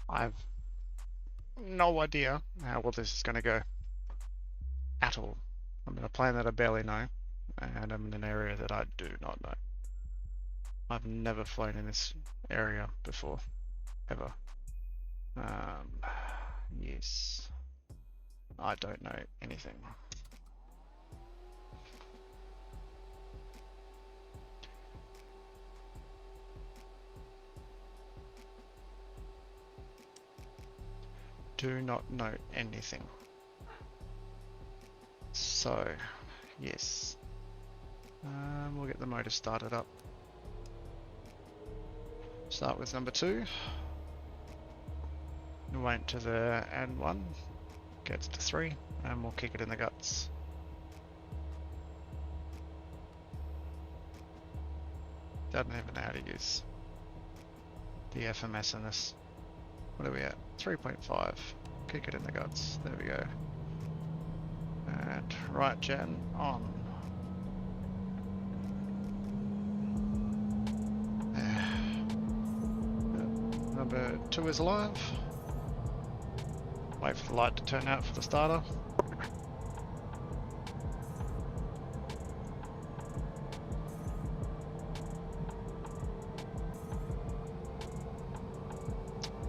I've no idea how well this is going to go at all. I'm in a plane that I barely know, and I'm in an area that I do not know. I've never flown in this area before, ever. Yes. I don't know anything. Do not know anything. So, yes. We'll get the motor started up. Start with number 2. Wait to the end 1. Gets to 3, and we'll kick it in the guts. Don't even know how to use the FMS in this. What are we at? 3.5. Kick it in the guts. There we go. And right gen on. Number 2 is alive. Wait for the light to turn out for the starter.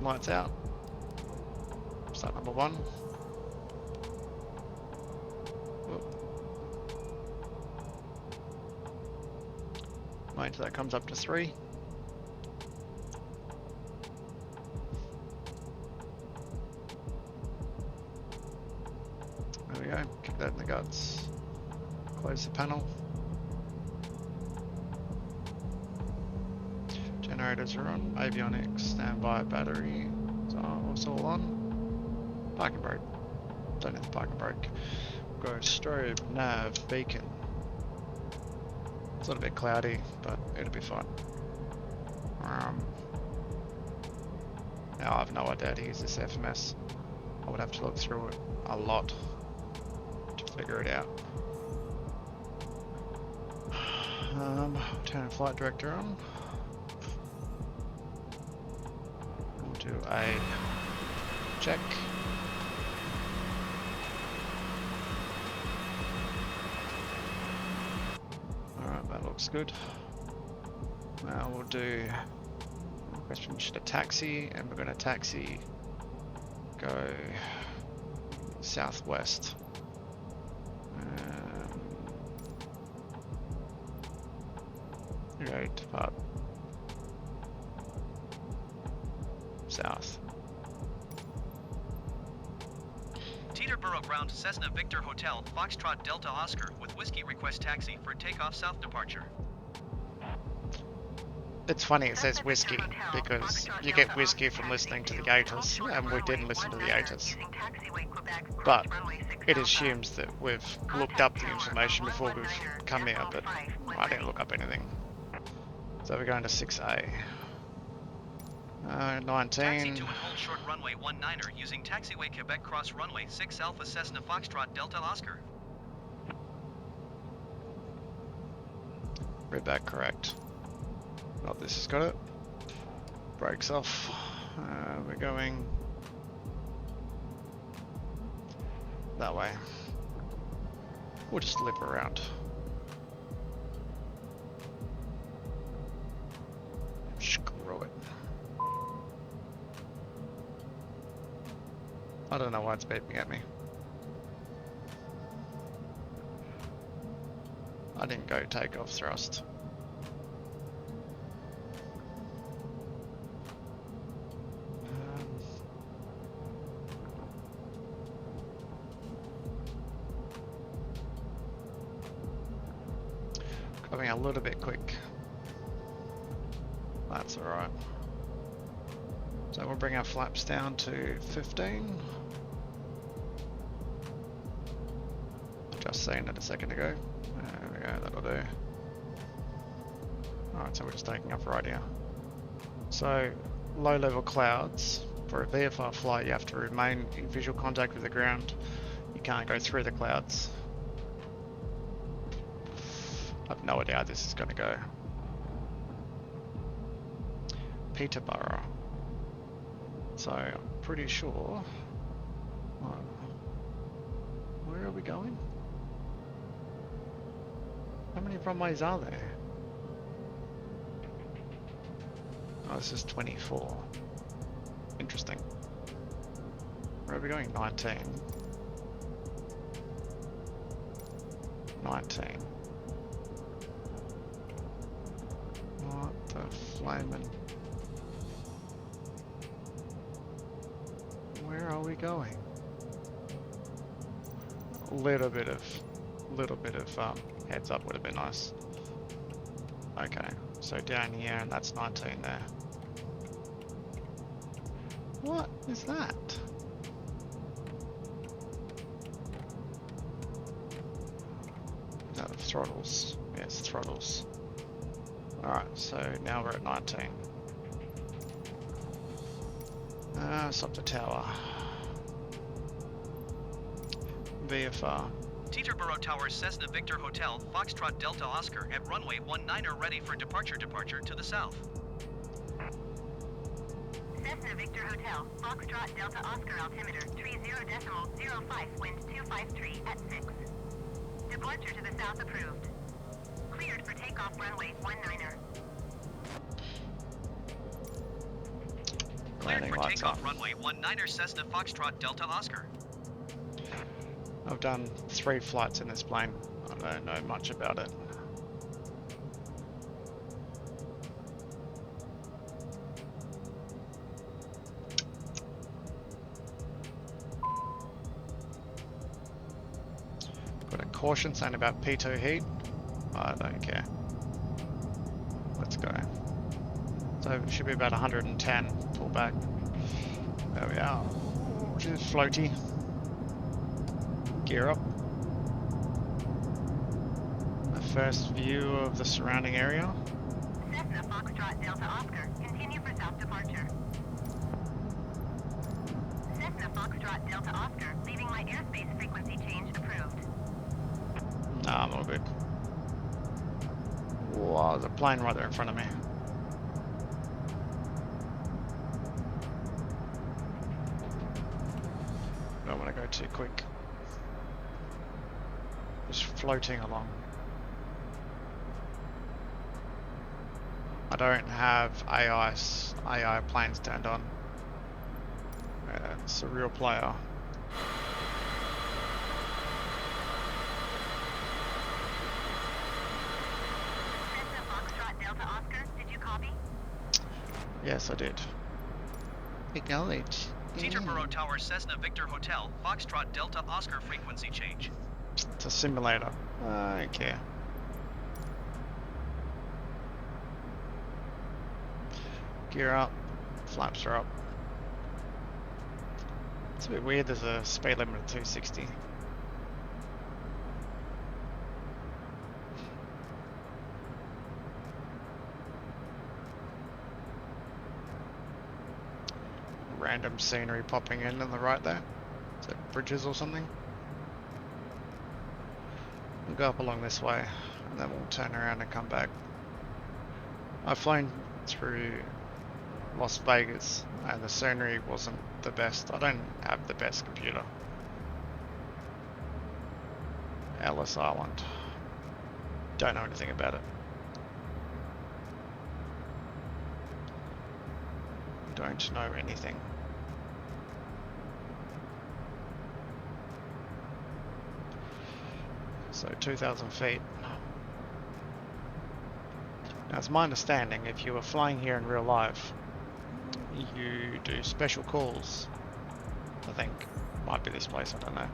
Lights out. Start number 1. Wait until that comes up to 3. There we go. Kick that in the guts. Close the panel. Generators are on. Avionics, standby battery. It's all on. Parking brake. Don't need the parking brake. Go strobe, nav, beacon. It's a little bit cloudy, but it'll be fine. Now I have no idea how to use this FMS. I would have to look through it a lot to figure it out. Turn flight director on. We'll do a check. Alright, that looks good. Now we'll do request permission to taxi, and we're going to taxi go southwest. Go depart south. Teterboro ground Cessna Victor Hotel, Foxtrot Delta Oscar with whiskey request taxi for takeoff south departure. It's funny it says whiskey because you get whiskey from listening to the Gators, and we didn't listen to the Gators. But it assumes that we've looked up the information before we've come here, but I didn't look up anything. So we're going to 6A. 19. Taxi to and hold short runway 19er using taxiway Quebec Cross runway 6 Alpha Cessna Foxtrot Delta Oscar. Read that correct. Not this has got it. Brakes off. We're going that way. We'll just lip around. Screw it. I don't know why it's beeping at me. I didn't go takeoff thrust. Coming a little bit quick. That's alright. So we'll bring our flaps down to 15. Just saying it a second ago. There we go, that'll do. Alright, so we're just taking off right here. So, low level clouds. For a VFR flight, you have to remain in visual contact with the ground. You can't go through the clouds. I have no idea how this is going to go. Peterborough. So I'm pretty sure. Where are we going? How many runways are there? Oh, this is 24. Interesting. Where are we going? 19. 19. What the flamin'? Where are we going? A little bit of heads up would have been nice. Okay, so down here, and that's 19 there. What is that? No, throttles. Yes, throttles. Alright, so now we're at 19. Stop the tower. VFR. Teterboro Tower Cessna Victor Hotel, Foxtrot Delta Oscar at runway 19er ready for departure to the south. Cessna Victor Hotel, Foxtrot Delta Oscar altimeter 30.05, wind 253 at 6. Departure to the south approved. Cleared for takeoff runway 19er. Cleared Landing for lights takeoff on. runway 19er Cessna Foxtrot Delta Oscar. I've done 3 flights in this plane. I don't know much about it. Got a caution saying about P2 heat. I don't care. Let's go. So it should be about 110. Pull back. There we are. Which is floaty. Gear up. A first view of the surrounding area. Cessna Foxtrot Delta Oscar, continue for south departure. Cessna Foxtrot Delta Oscar, leaving my airspace frequency change approved. Nah, I'm all good. Whoa, there's a plane right there in front of me. Don't want to go too quick. Just floating along. I don't have AI planes turned on. It's a real player. Cessna Foxtrot Delta Oscar, did you copy? Yes, I did. Acknowledge. Teterboro Tower Cessna Victor Hotel, Foxtrot Delta Oscar frequency change. It's a simulator. I don't care. Gear up. Flaps are up. It's a bit weird, there's a speed limit of 260. Random scenery popping in on the right there. Is that bridges or something? We'll go up along this way and then we'll turn around and come back. I've flown through Las Vegas and the scenery wasn't the best. I don't have the best computer. Ellis Island. Don't know anything about it. Don't know anything. So 2,000 feet. Now it's my understanding if you were flying here in real life, you do special calls. I think might be this place, I don't know.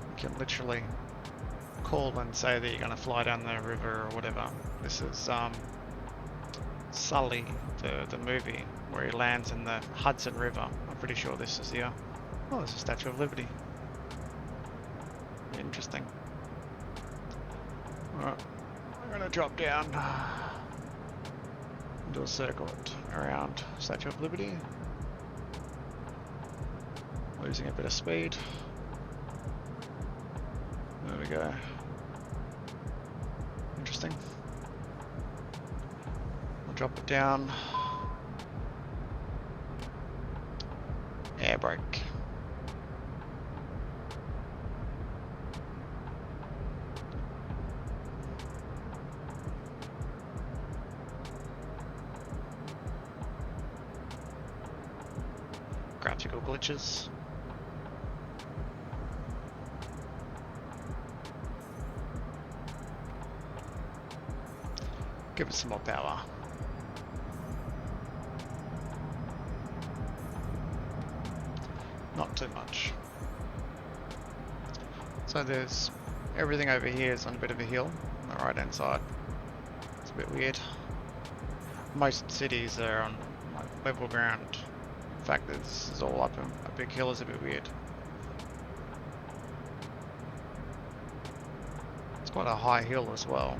You can literally call and say that you're going to fly down the river or whatever. This is Sully, the movie, where he lands in the Hudson River. I'm pretty sure this is here. Oh, there's a Statue of Liberty. Interesting. Alright, we're going to drop down. Do a circle around Statue of Liberty. Losing a bit of speed. There we go. Interesting. Drop it down. Air brake. Graphical glitches. Give it some more power. Not too much. So there's everything over here is on a bit of a hill on the right hand side. It's a bit weird. Most cities are on like level ground. The fact that this is all up a big hill is a bit weird. It's quite a high hill as well.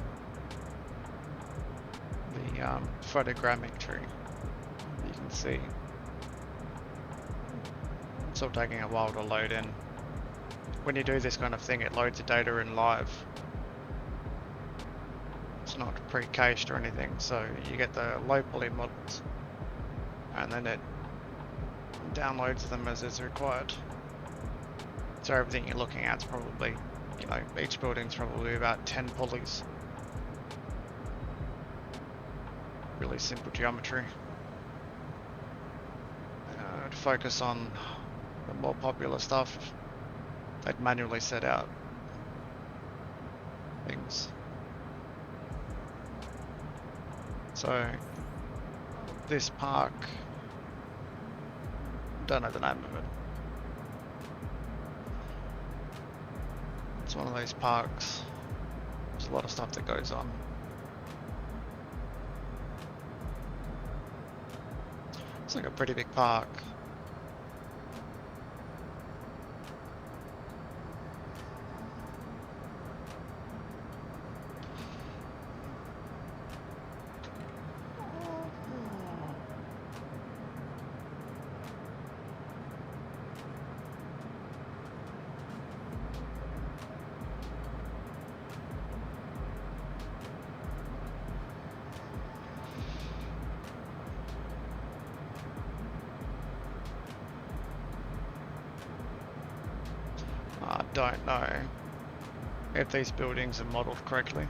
The photogrammetry you can see. It's still taking a while to load in. When you do this kind of thing, it loads the data in live. It's not pre-cached or anything, so you get the low poly models and then it downloads them as is required. So everything you're looking at is probably, you know, each building's probably about 10 polys. Really simple geometry. To focus on the more popular stuff, they'd manually set out things. So this park, don't know the name of it. It's one of those parks. There's a lot of stuff that goes on. It's like a pretty big park. I don't know if these buildings are modelled correctly.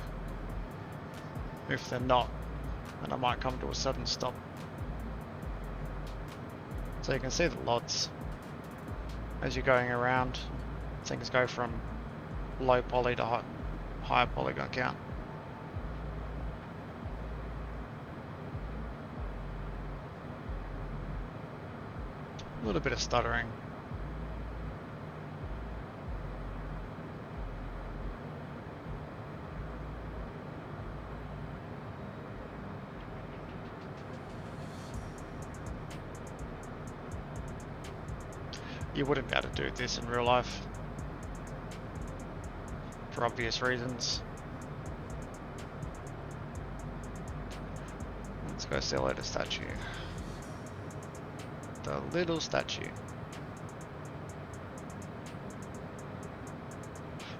If they're not, then I might come to a sudden stop. So you can see the lots as you're going around. Things go from low poly to higher polygon count. A little bit of stuttering. You wouldn't be able to do this in real life, for obvious reasons. Let's go see a load of statue. The little statue.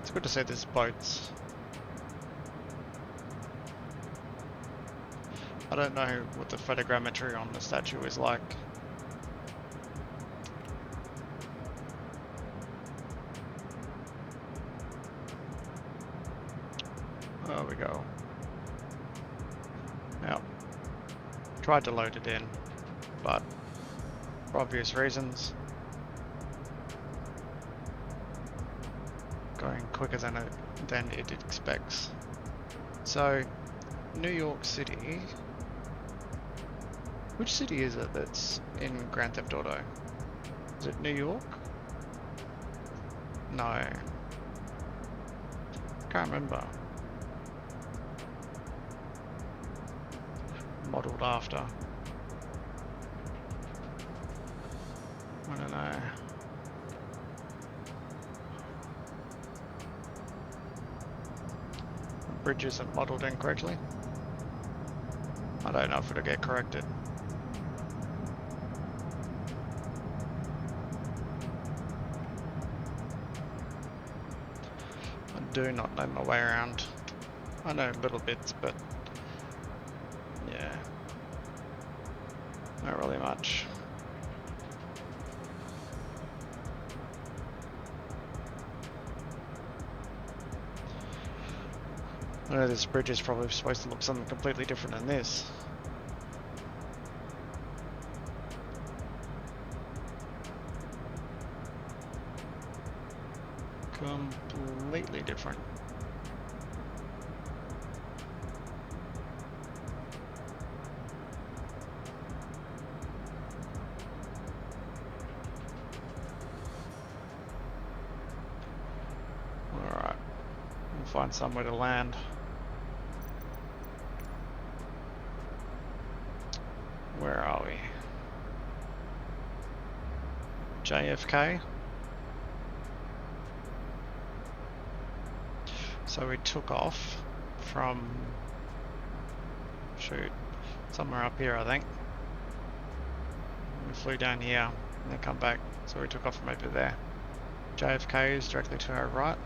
It's good to see there's boats. I don't know what the photogrammetry on the statue is like. There we go. Now, tried to load it in, but for obvious reasons, going quicker than it expects. So, New York City. Which city is it that's in Grand Theft Auto? Is it New York? No. Can't remember. Modelled after. I don't know. The bridge isn't modelled in correctly. I don't know if it'll get corrected. I do not know my way around. I know little bits, but yeah. Not really much. I know this bridge is probably supposed to look something completely different than this. Completely different. Alright, we'll find somewhere to land. Where are we? JFK. So we took off from, shoot, somewhere up here I think. We flew down here and then come back, so we took off from over there. JFK is directly to our right.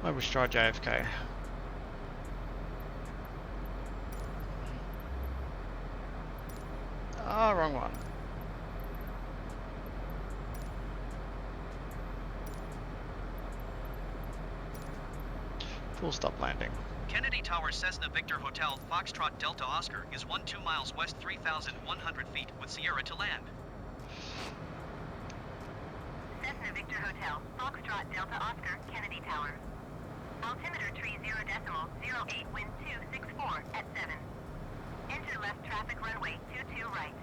Maybe we should try JFK. Ah, wrong one. Full stop landing. Kennedy Tower Cessna Victor Hotel Foxtrot Delta Oscar is 12 miles west 3,100 feet with Sierra to land. Cessna Victor Hotel, Foxtrot Delta Oscar, Kennedy Tower. Altimeter tree 0.08, wind 264 at 7. Enter left traffic runway 22 right.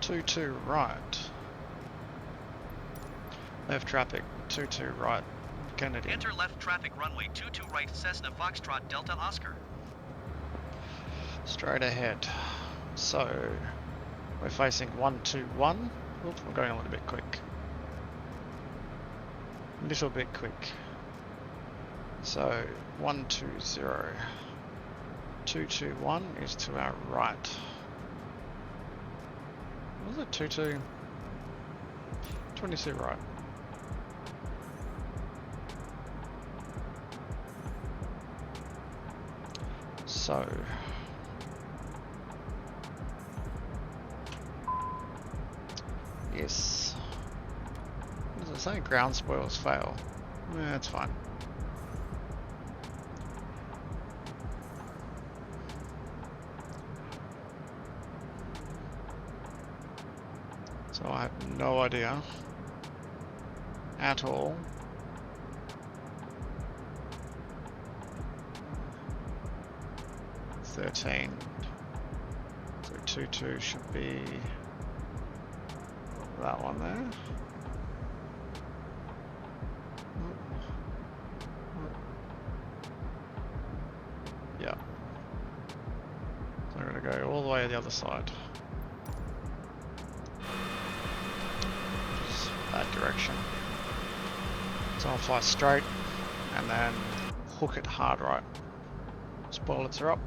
22 right. Left traffic 22 right. Kennedy. Enter left traffic runway 22 right Cessna Foxtrot Delta Oscar. Straight ahead. So we're facing 121. Oops, we're going a little bit quick. A little bit quick. So 120. 221 is to our right. Was it 22? 22 right. So yes. What does it say? Ground spoils fail. Yeah, that's fine. So I have no idea at all. It's 13. So 22 should be that one there. Yeah. So I'm going to go all the way to the other side. That direction. So I'll fly straight and then hook it hard right. Spoilers are up.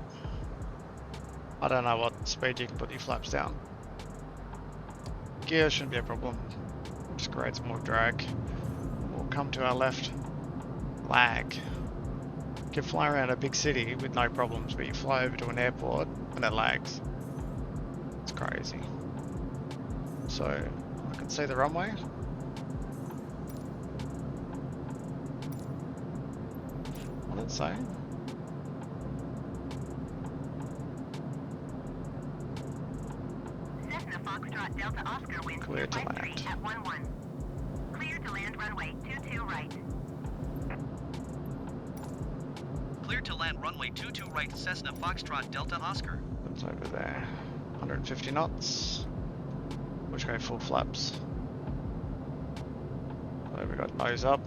I don't know what speed you can put your flaps down. Gear shouldn't be a problem. Just create some more drag. We'll come to our left. Lag. You can fly around a big city with no problems, but you fly over to an airport and it lags. It's crazy. So I can see the runway. What did it say? Cessna Foxtrot Delta Oscar wind Clear to 253 land. at 11. Clear to land runway 22 right. Clear to land runway 22 right Cessna Foxtrot Delta Oscar. That's over there. 150 knots. Which way full flaps. So we got nose up.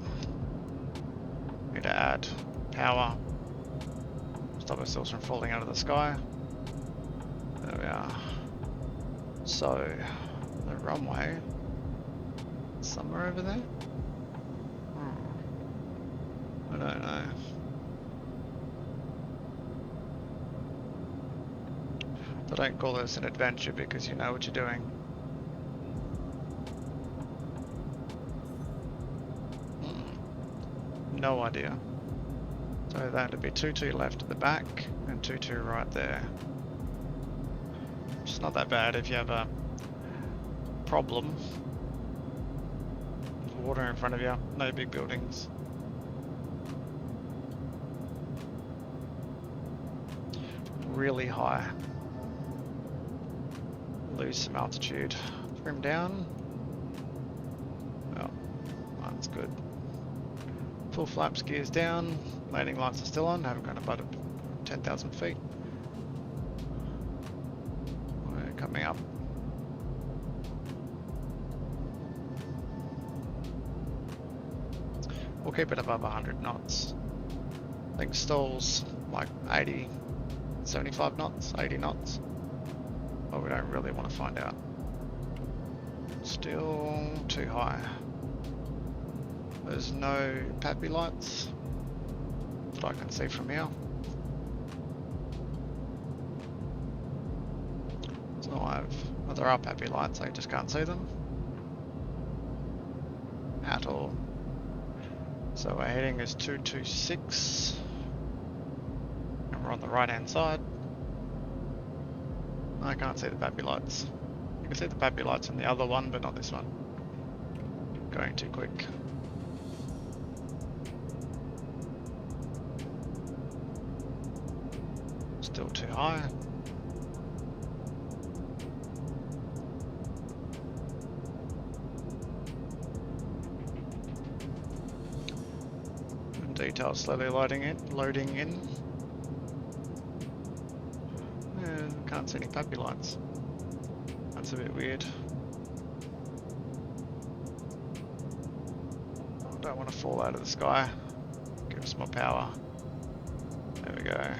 Need to add power. Stop ourselves from falling out of the sky. There we are. So the runway somewhere over there? I don't know. I don't call this an adventure because you know what you're doing. No idea. So that'd be 22 left at the back and 22 right there. It's not that bad if you have a problem. Water in front of you, no big buildings. Really high. Lose some altitude. Trim down. Oh, that's good. Full flaps, gears down. Landing lights are still on. Haven't gone above 10,000 feet. We're coming up. We'll keep it above 100 knots. I think stalls like 80, 75 knots, 80 knots. But we don't really want to find out. Still too high. There's no PAPI lights that I can see from here. So well, there are PAPI lights, I just can't see them at all. So our heading is 226, and we're on the right hand side. I can't see the PAPI lights. You can see the PAPI lights on the other one, but not this one. Going too quick. Still too high. Details slowly loading in. And can't see any PAPI lights. That's a bit weird. Don't want to fall out of the sky. Give us more power. There we go.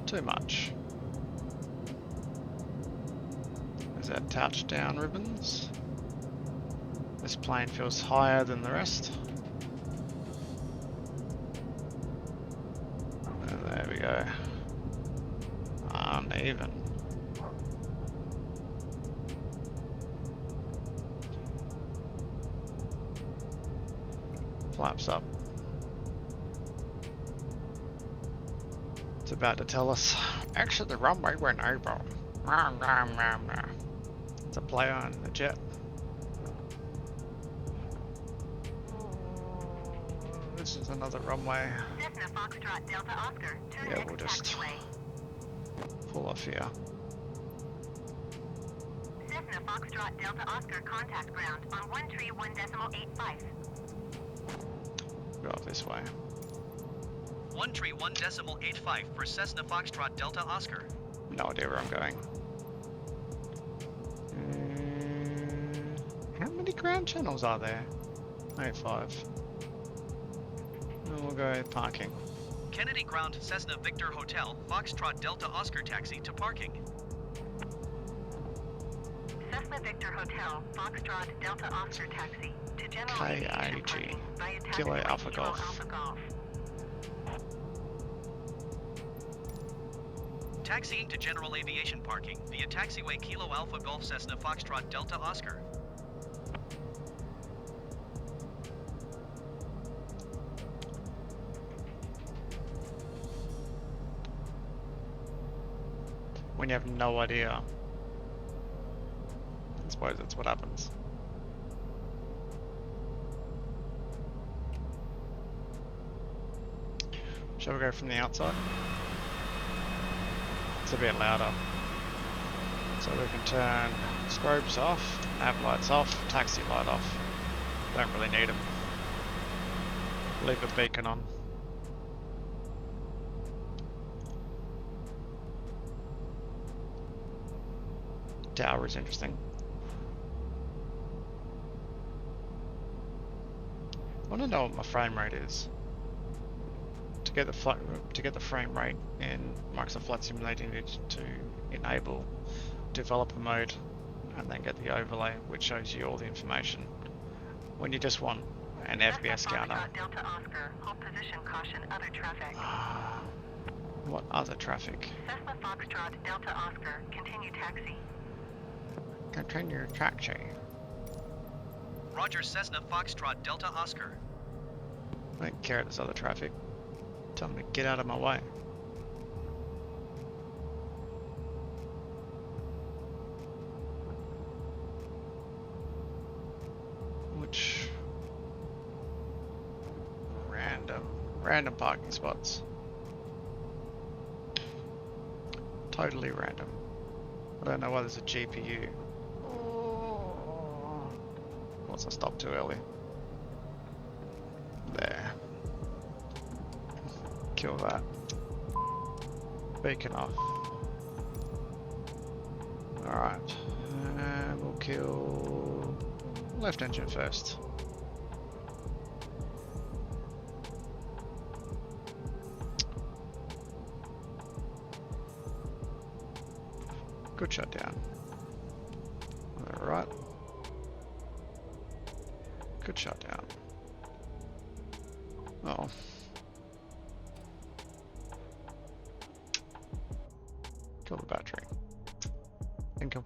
Too much. There's our touchdown ribbons. This plane feels higher than the rest. There we go. Uneven. Flaps up. It's about to tell us, exit the runway when able. It's a play on the jet. This is another runway. Cessna Foxtrot Delta Oscar. Turn Yeah, next we'll just taxiway. pull off here. Cessna Foxtrot Delta Oscar contact ground on 131.85. Go off this way. 131.85 for Cessna Foxtrot Delta Oscar. No idea where I'm going. How many ground channels are there? Oh, 5. And we'll go parking. Kennedy Ground Cessna Victor Hotel, Foxtrot Delta Oscar taxi to parking. Cessna Victor Hotel, Foxtrot Delta Oscar taxi to general aviation KAG, parking via Kilo taxiway Alpha Kilo Golf. Alpha Golf. Taxiing to general aviation parking via taxiway Kilo Alpha Golf Cessna Foxtrot Delta Oscar. When you have no idea. I suppose that's what happens. Shall we go from the outside? It's a bit louder. So we can turn strobes off, nav lights off, taxi light off. Don't really need them. Leave a beacon on. Tower is interesting. I want to know what my frame rate is. To get the frame rate in Microsoft Flight Simulator, you need to enable developer mode and then get the overlay, which shows you all the information. When you just want an FPS counter. Delta Oscar, hold position, caution, other traffic. What other traffic? Cessna Foxtrot Delta Oscar, continue taxi. Continue taxi. Roger Cessna Foxtrot Delta Oscar. I don't care if there's other traffic. Tell them to get out of my way. random. Random parking spots. Totally random. I don't know why there's a GPU. Once I stopped too early. There. Kill that. Beacon off. Alright. And we'll kill left engine first. Good shutdown. Alright. Good shutdown. Oh. Kill the battery. Income.